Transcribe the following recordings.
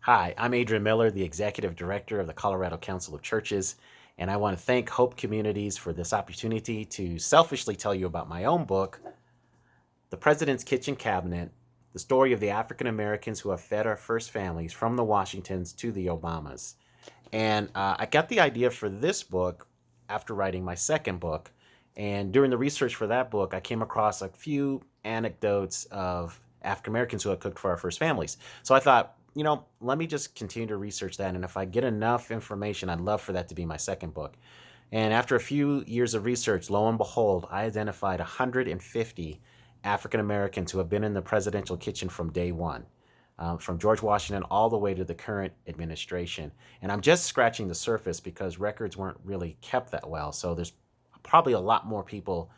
Hi, I'm Adrian Miller, the Executive Director of the Colorado Council of Churches, and I want to thank Hope Communities for this opportunity to selfishly tell you about my own book, The President's Kitchen Cabinet, the story of the African Americans who have fed our first families from the Washingtons to the Obamas. And I got the idea for this book after writing my second book. And during the research for that book, I came across a few anecdotes of African Americans who had cooked for our first families. So I thought, let me just continue to research that. And if I get enough information, I'd love for that to be my second book. And after a few years of research, lo and behold, I identified 150 African Americans who have been in the presidential kitchen from day one, from George Washington all the way to the current administration. And I'm just scratching the surface because records weren't really kept that well. So there's probably a lot more people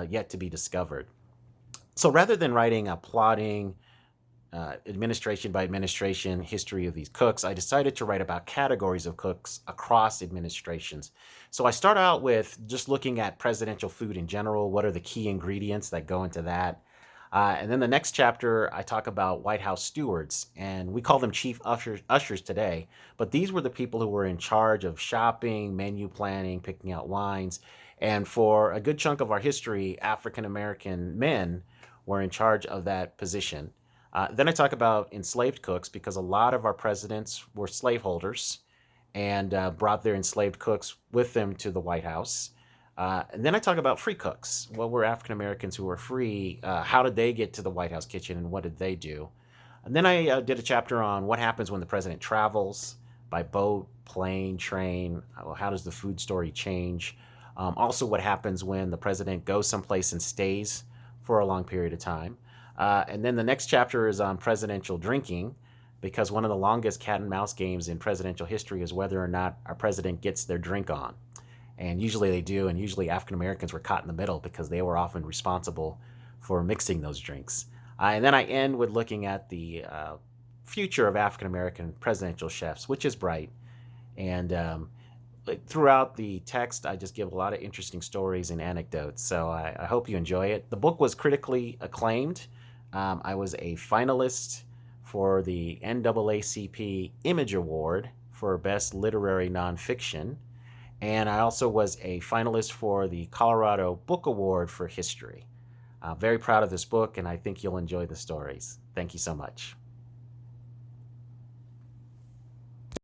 yet to be discovered. So rather than writing a plodding administration by administration history of these cooks, I decided to write about categories of cooks across administrations. So I start out with just looking at presidential food in general. What are the key ingredients that go into that? And then the next chapter, I talk about White House stewards, and we call them chief ushers today. But these were the people who were in charge of shopping, menu planning, picking out wines. And for a good chunk of our history, African American men were in charge of that position. Then I talk about enslaved cooks because a lot of our presidents were slaveholders and brought their enslaved cooks with them to the White House. And then I talk about free cooks. What were African Americans who were free? How did they get to the White House kitchen and what did they do? And then I did a chapter on what happens when the president travels by boat, plane, train. How does the food story change? Also, what happens when the president goes someplace and stays for a long period of time. And then the next chapter is on presidential drinking, because one of the longest cat and mouse games in presidential history is whether or not our president gets their drink on. And usually they do, and usually African Americans were caught in the middle because they were often responsible for mixing those drinks. And then I end with looking at the future of African American presidential chefs, which is bright. And throughout the text, I just give a lot of interesting stories and anecdotes. So I hope you enjoy it. The book was critically acclaimed. I was a finalist for the NAACP Image Award for Best Literary Nonfiction. And I also was a finalist for the Colorado Book Award for History. Very proud of this book, and I think you'll enjoy the stories. Thank you so much.